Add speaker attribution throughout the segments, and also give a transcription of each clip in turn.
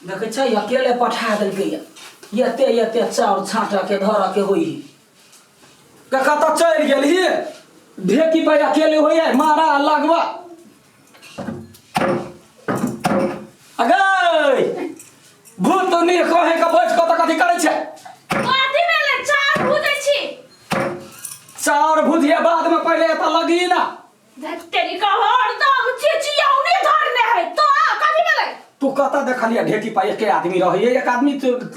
Speaker 1: देखे छै अकेले पठा देलकै एते चाउर छाँटा के धर के होई कता चल गेली ढेकी पे अकेले होई मारा लगवा अगै भूत तो नहीं कहे का बैठ के त कथि करे छै
Speaker 2: कथि में चाउर भुजै छी
Speaker 1: चाउर भुजिया बाद में पहले एता लगी ना
Speaker 2: तेरी का हरदम चिचियौने धरने है तो कथि में
Speaker 1: तू कता देखलिया ढेकी पे एक आदमी रही एक आदमी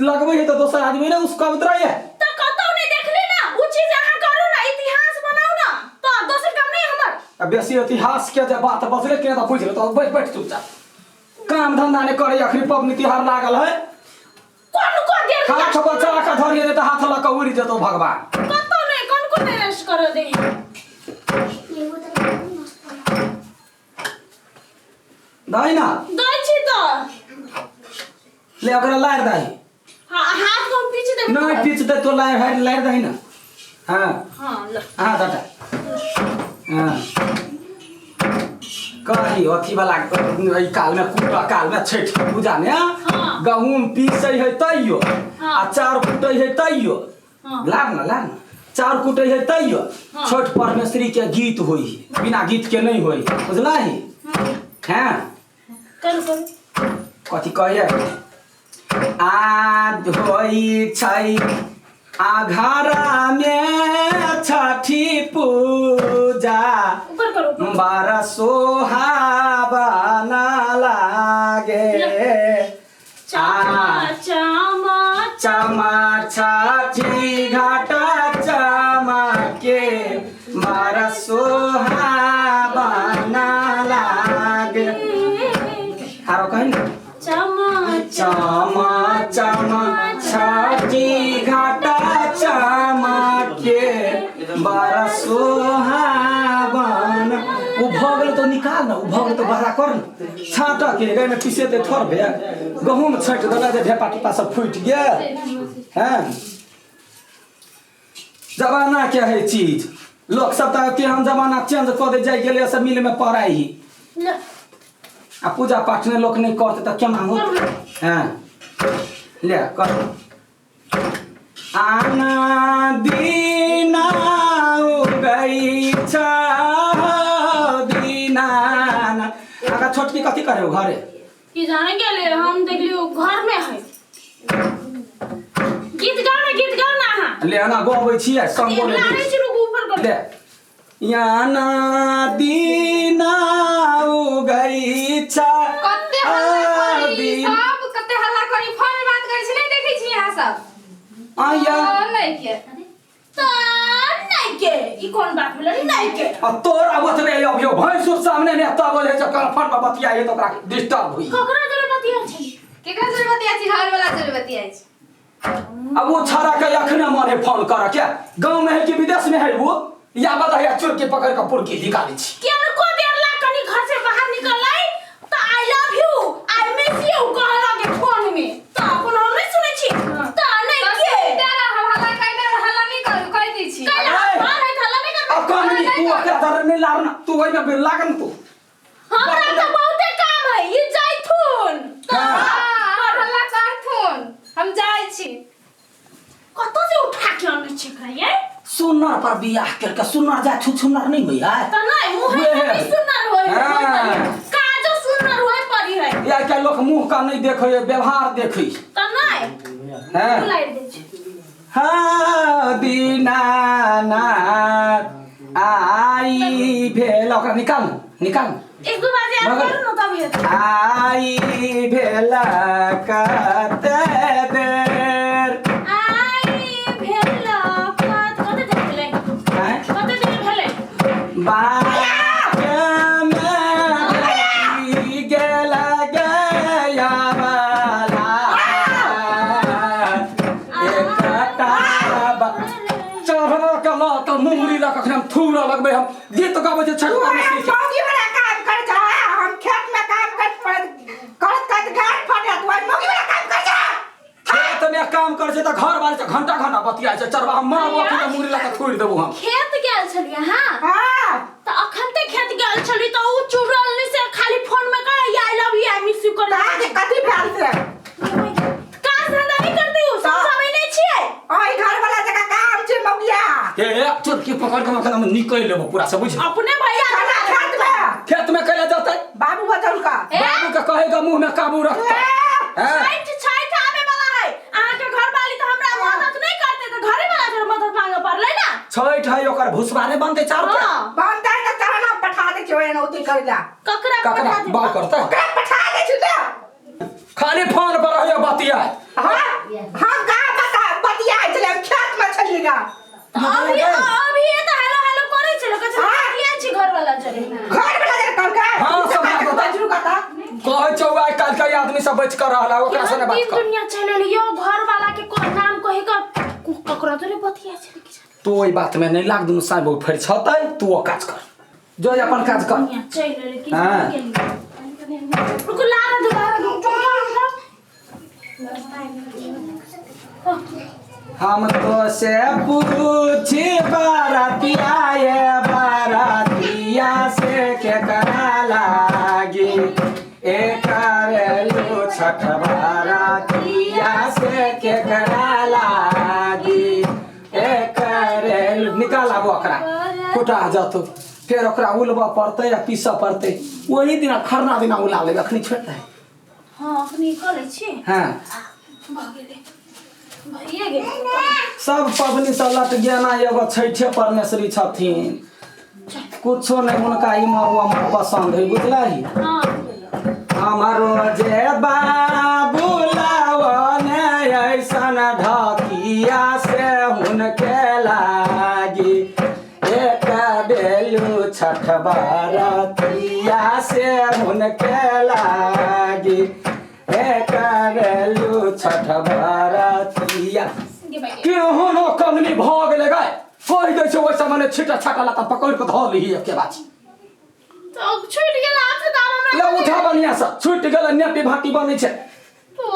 Speaker 1: लगबै है तो दूसरा आदमी ने उसका उतराई है
Speaker 2: तो कतौ नहीं देखली ना उ चीज अहाँ करू ना इतिहास बनाऊ ना तो दोसर काम नहीं हमर
Speaker 1: अब बेसी इतिहास के जे बात बसले के त बुझ ले तो बैठ बैठ चुपचाप काम धंधा ने करे अखनी पबनी तिहार लागल है
Speaker 2: कोन को देर
Speaker 1: हाथ बचा का धरिए त हाथ ल के उड़ जतो भगवान
Speaker 2: कतौ नहीं कोन रेस्ट कर दे
Speaker 1: दाई ना
Speaker 2: दई छी तो
Speaker 1: ले ओकरा लार दाई
Speaker 2: हां हाथ को पीछे दे
Speaker 1: नहीं पीछे दे तो लार दाई ना हां
Speaker 2: हां लो
Speaker 1: हां दादा हां कही अथी वाला ई काल में कुटा काल में छठ पूजा में गहूम पीसै है तैयो आ चार कुटै है तैयो लाग ना चार कुटै है तैयो छठ परमेश्वरी के गीत होई बिना गीत के नहीं होई बुझला ही हैं
Speaker 2: करू
Speaker 1: कथी कहिए आज होई छै आघारा में छठी पूजा
Speaker 2: ऊपर करो
Speaker 1: बारह सोहाबना लागे चमा छठी घाटा चमके बारह सोहाबना लागे हारो कहीं चमा छठी घाटा चमके बारह सोहाबन उ भगल तो निकाल ना उ भगल तो बड़ा कर ना छाटा के गए में पीसे ते थोर भे गहूम छट दला जे ढेपा टिपा सब फूट गेल हैं जमाना क्या है चीज लोग सब त के हम जमाना चेंज कर दे जाय गेले सब मिल में पड़ाई आ पूजा पाठ ने लोग नहीं करते त केना हो हैं ले कर आना दीना गई दीना आका छोटकी कथी करे हो घरे
Speaker 2: की जाने गेले हम देखलियो घर में है गीत गाना हां
Speaker 1: ले ना गाबै छी संग बोले
Speaker 2: लारे छी रुक ऊपर कर
Speaker 1: ले याना दीना गई
Speaker 3: कते हल्ला करी सब कते हल्ला करी फोन में बात करै छी नहीं देखै छी यहां सब
Speaker 1: आया
Speaker 3: नहीं के
Speaker 2: तो नहीं के ई कोन बात बोले नहीं के
Speaker 1: आ तोर आवत रे अभियो भैंस सामने ने तब बोले जब कन्फर्म में बतियाए तो ओकरा डिस्टर्ब हुई
Speaker 2: ककरा जरूरत है छी
Speaker 3: केकरा जरूरत है छी हर वाला जरूरत है
Speaker 1: अब वो छाड़ा के अखने माने फोन कर क्या गांव में है कि विदेश में है वो या बताया चोर के पकड़ के पुरकी निकाली छी
Speaker 2: केन को देर ला कनी घर से बाहर निकल आई तो I love you I miss you कहला के फोन में तो अपन हम नहीं सुनै छी तो नहीं के
Speaker 3: तेरा हम हल्ला कइले हल्ला नहीं कर दै छी
Speaker 2: हां है हल्ला नहीं कर
Speaker 1: अब कौन नहीं तू अकेला डर नहीं लारना तू वही में लागन तू
Speaker 2: हमरा तो बहुते काम है ई जाइथुन
Speaker 3: हल्ला करथुन हम जाय छी
Speaker 2: कतो से उठा के आने छी कहिए
Speaker 1: सुनर पर बियाह करके सुनर जा छुछुनर नहीं होई है
Speaker 2: तो नहीं मुंह में सुनर होय काजो सुनर होय पड़ी है
Speaker 1: या के लोग मुंह का नहीं देखे व्यवहार देखे
Speaker 2: तो नहीं
Speaker 1: हैं
Speaker 2: बुलाई दे छी
Speaker 1: हाँ दीनानाथ आई भेल ओकरा निकाल
Speaker 2: एक दो बार याद करू न तब
Speaker 1: आई भेल कते देर
Speaker 2: आई भेला कते देर भेले
Speaker 1: बात में गेला गया वाला एकटा चढ़ो के ला के मुंगरी ला के हम थूरा लगबे हम गीत गाबै छै छगवा में
Speaker 4: मौगी वाला काम कर जा हम खेत में काम करत घर फटे तो मौगी वाला काम कर जा
Speaker 1: खेत में काम कर छै त घर वाले से घंटा बतिया छै चरवा हम मां बाप के मुंगरी ला के थूर देबो हम
Speaker 2: खेत गेल छलिए हां
Speaker 4: हां
Speaker 2: तो अखन ते खेत गेल छली तो उ चुड़ल से खाली फोन में कह I love you I miss you कर
Speaker 4: ताके कथि भेल से
Speaker 1: चोर के पकड़ के हम निकल लेबो पूरा से बुझ
Speaker 2: अपने भैया
Speaker 4: खाना खेत में
Speaker 1: खेत में कैला जाता है
Speaker 4: बाबू बचल का
Speaker 1: बाबू का कहेगा मुंह में काबू रखता हैं
Speaker 2: छठ आवे वाला है अहाँ के घर वाली तो हमरा मदद नहीं करते तो घरे वाला से मदद मांगे पड़ले ना
Speaker 1: छठ है ओकर भुसबारे बनते चार के
Speaker 2: हां
Speaker 4: बनता है तो ना पठा दे छियो एना उती करला
Speaker 2: ककरा
Speaker 1: ककरा
Speaker 2: पठा दे
Speaker 1: बात करता
Speaker 4: ओकरा पठा दे छियो
Speaker 1: खाली फोन पर रहियो बतिया
Speaker 4: हां हम का बता बतिया चले खेत में चलिएगा
Speaker 2: अभी ये तो हेलो हेलो करे छलो कछ किया छी घर वाला चले
Speaker 4: घर वाला जे काम का
Speaker 1: हां सब बात बता
Speaker 4: शुरू करता
Speaker 1: कहे चौवा काल का आदमी सब बच कर रहला ओकरा से बात कर
Speaker 2: दुनिया चले लियो घर वाला के को नाम कहे का ककरा तो बतिया छले कि
Speaker 1: तो ओई बात में नहीं लाग दुनु साइब फेर छतै तू ओ काज कर जो अपन काज कर
Speaker 2: दुनिया चले कि
Speaker 1: हाँ।
Speaker 2: रुको लारा दोबारा
Speaker 1: हम तो से पूछे बारातिया ये बारातिया से के करा लागी एक करेलू छठ बारातिया से के करा लागी एक करेलू निकाला वो ओकरा कुटा जातो फिर ओकरा उलबा पड़ते या पीसा पड़ते वही दिन खरना दिन उला लेबे अखनी छोड़ते है
Speaker 2: हां अखनी करे छी
Speaker 1: हां
Speaker 2: भागेले भइए गे
Speaker 1: सब पबनी सब लट गेना एगो छैठे परमेश्वरी छथिन कुछो नहीं उनका इमर उमर पसंद है बुझलही
Speaker 2: हां
Speaker 1: हमारो जे बाबू लावने ऐसन ढकिया से हुनके लागी एक बेलू छठ बारातिया से हुनके लागी एक बेलू छठ बारातिया केहन कमनी भाग ले गए कोई दै छै ओइसा मने छिटा छाटा लता पकड़ के धऽ लीही एके बाची
Speaker 2: तो छूट गेल हाथ से दाम हमरा
Speaker 1: ले उठा बनिया से छूट गेल नेपी भाटी बनै छै
Speaker 2: तो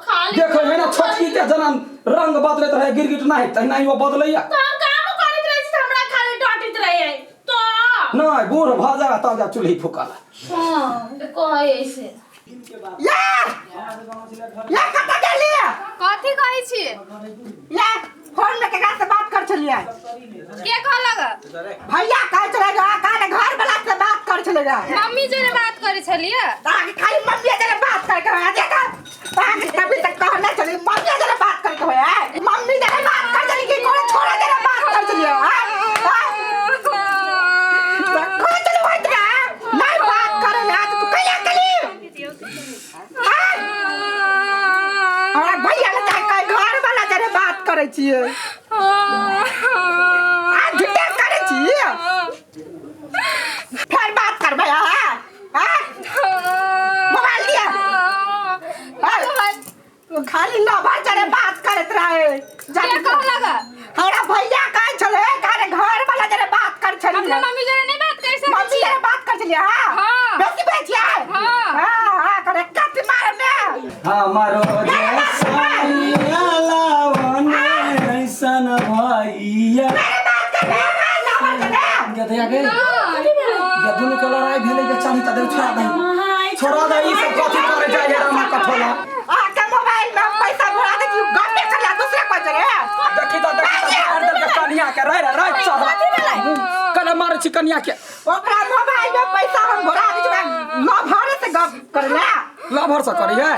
Speaker 2: खाली
Speaker 1: देखो है ना छोटकी के जना रंग बदलैत रहे गिरगिट नहीं तहिना ही वो बदलैया
Speaker 2: तो हम काम करैत रहै छी त हमरा खाली डांटित रहै तो
Speaker 1: नहीं बूढ़ भ जा तब जा चूल्ही फुकल
Speaker 2: हां कहै ऐसे
Speaker 4: या कत गेली
Speaker 3: कथी कहै छी
Speaker 4: या फोन में केकरा से बात कर छलिए
Speaker 3: के कहलग
Speaker 4: भैया कह चलेगा काले घर वाला से बात कर चलेगा
Speaker 3: मम्मी जो ने बात करे छलिए
Speaker 4: ताकि खाली मम्मी जरे बात करके आ जाएगा ताकि कभी तक कहने चली मम्मी जरे बात करके है मम्मी जरे बात कर चली कि कोई छोड़ा जरे बात कर चलिए कोई चलो इतना नहीं बात करे आज तू कैला कली हमरा भैया ने जाके घर वाला जरे बात करे छिए आज झूठे करे छिए फिर बात कर भैया मोबाइल दिया खाली लभर जरे बात करत रहे
Speaker 3: के कहलग
Speaker 4: हमरा भैया कह छले कारे घर वाला जरे बात कर छली
Speaker 3: अपना मम्मी जो ने बात करे से
Speaker 4: मम्मी जरे बात कर छली हां बेटी बेटिया हां करे कत मार में
Speaker 1: हमारो जैसा लावने ऐसन भैया
Speaker 4: मेरे बात कर लभर करे
Speaker 1: गधया गे गधुन के लड़ाई भेले के चाही त दे छोड़ा दे ई सब कथी करे जाय रामा कठोला
Speaker 4: के मोबाइल में पैसा भरा दे तू गप कर ला दूसरे को जरे
Speaker 1: देखी त अंदर के कनिया के रे चढ़ कल मार छी कनिया के
Speaker 4: ओकरा मोबाइल में पैसा हम भरा दे तू लभर से गप कर ले
Speaker 1: लभर से करी है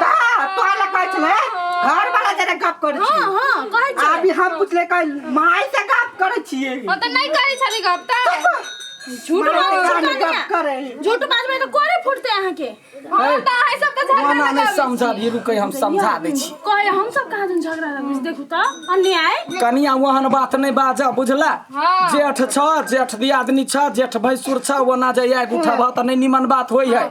Speaker 4: तोला कह छले घर वाला जरे गप कर छी
Speaker 2: हां कहै छै
Speaker 4: अभी हम पूछले कल माई से गप करे छिए
Speaker 3: ओ त नहीं करे छली गप त
Speaker 2: झूठ बात
Speaker 4: गप करे
Speaker 2: झूठ बात में तो कोरे फुटते अहाँ के
Speaker 3: हां त है सब त झगड़ा
Speaker 1: वना नहीं समझा भी रुकै हम समझा दे छी
Speaker 2: कहे हम सब कहाँ दिन झगड़ा लगे देखू तो अन्याय
Speaker 1: कनिया वहन बात नहीं बाजा बुझला
Speaker 3: हाँ।
Speaker 1: जेठ छ जेठ दियादनी छ जेठ भैंसुर छ वो ना जाय उठा भ त नहीं निमन बात होई है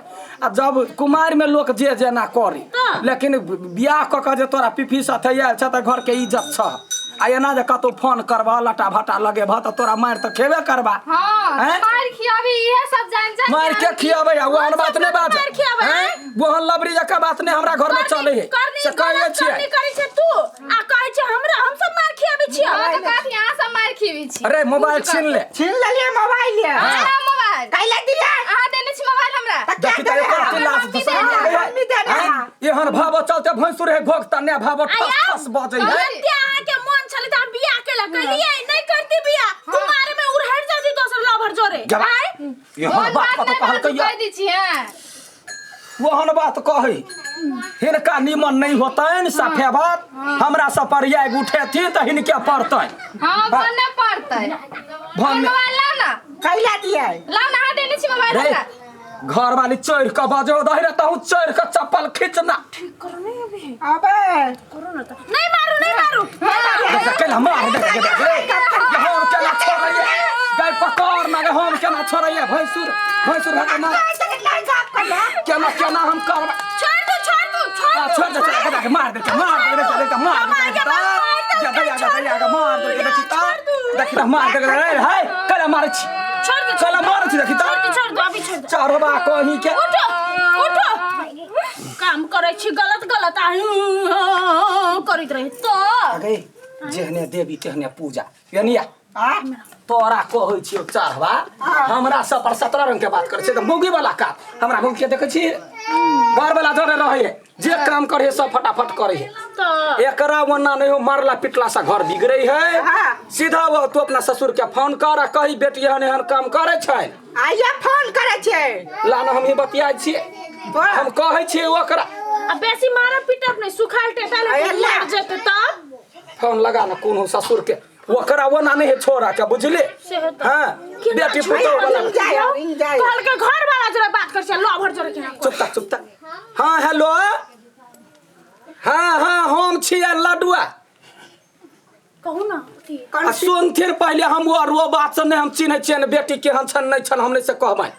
Speaker 1: आ जब कुमार में लोग जे जेना करी लेकिन बियाह क के जे तोरा पिफी साथे आयल छ त घर के इज्जत छ आ एना जे कतो फोन करबा लटा भटा लगे भ त तोरा मार त खेबे करबा
Speaker 3: हां
Speaker 1: हैं?
Speaker 3: मार खियाबी इहे सब जान जान
Speaker 1: मार के खियाबे वहन बात नहीं बाज
Speaker 2: मार खियाबे?
Speaker 1: वहन लबरी जका बात नहीं हमरा घर में चले है से कहै छियै
Speaker 2: करनी करे छै तू आ कहै छै हमरा हम सब मार खियाबे छियै
Speaker 3: हां त कथी यहां सब मार खियाबी छी
Speaker 1: अरे मोबाइल छीन ले
Speaker 4: छीन लेलिए मोबाइल ले
Speaker 3: हां मोबाइल
Speaker 4: कैला दिया
Speaker 3: अहाँ देने छी मोबाइल हमरा
Speaker 1: देखी त एकर लाश
Speaker 4: मम्मी दे दे
Speaker 1: एहन भाव चलते भैंसुर है भोग तन्ने भाव ठस ठस बजै है
Speaker 2: अहाँ के मन छले त बियाह केला कलिए नहीं करती बियाह तुम
Speaker 1: जब यहाँ बात का तो कहल कहिया
Speaker 3: कह दीजिए
Speaker 1: वहन बात कहे हिनका निमन नहीं होता है सफे बात हमरा सब पर उठे थी तो हिनके पड़ते
Speaker 3: हां बने पड़ते मोबाइल लाओ ना
Speaker 4: कैला दिए
Speaker 3: लाओ ना हाथ देने छी मोबाइल
Speaker 1: रे
Speaker 3: ना
Speaker 1: घर वाली चोर का बजो दही रहता हूँ चोर का चप्पल खींचना
Speaker 4: अबे
Speaker 2: नहीं मारू
Speaker 1: केला मार दे हम केला छोड़िए गाय पकड़ ना हम केला छोड़िए भैंसुर भाग मार केना हम कर छोड़ दे मार दे देखी मार दे रे हाय केला मार छी केला मार छी देखी
Speaker 2: अभी छोड़ दो
Speaker 1: चारो बा कहीं के
Speaker 2: उठो काम करे छी गलत करित रहे तो
Speaker 1: अगे जेहने देवी तेहने पूजा यानिया तोरा कहै छियो चाहबा हमरा सब पर 17 रंग के बात करे छै त मुगी वाला का हमरा मुगी के देखे छी घर वाला जोरे रहे जे काम करे सब फटाफट करे है
Speaker 2: तो
Speaker 1: एकरा वना नहीं हो मारला पिटला सा घर बिगड़े है सीधा वो तू अपना ससुर के फोन कर आ कही बेटी हन काम करे छै
Speaker 4: आइया फोन करे छे
Speaker 1: लाना हम ही बतियाइ छी हम कहै छी ओकरा
Speaker 2: अब बेसी मारा पीटब नहीं सुखाल टेटल लग जेते तब
Speaker 1: फोन लगा ना कोनो ससुर के ओकरा वना नहीं है छोरा के बुझले हां बेटी पुतो वाला
Speaker 4: रिंग जाए
Speaker 2: कल के घर वाला जरा बात कर छ लवर जरा के
Speaker 1: चुपता हां हेलो हां हम छिया लडुआ
Speaker 2: कहू ना
Speaker 1: आ सुनथिन पहले हम वो बात से नहीं हम चिन्ह छियन बेटी केहन छन नहीं छन हमने से कहबै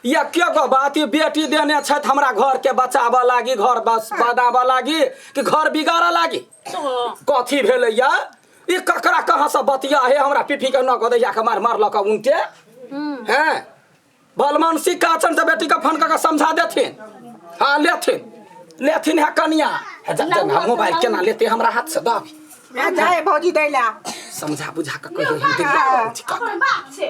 Speaker 1: या के गो बात ये बेटी देने छत हमरा घर के बचाबा लागी घर बस बनाबा लागी कि घर बिगाड़ा लागी कथी भेलै या ई ककरा कहां से बतिया है हमरा पिफी के न गदैया के मार लक उनके हैं बलमानसी काचन से बेटी का फोन करके समझा देथिन हां लेथिन है कनिया हम मोबाइल केना लेते हमरा हाथ से दब
Speaker 4: जाए भौजी दैला
Speaker 1: समझा बुझा के कहियो हम दिन
Speaker 2: बात छै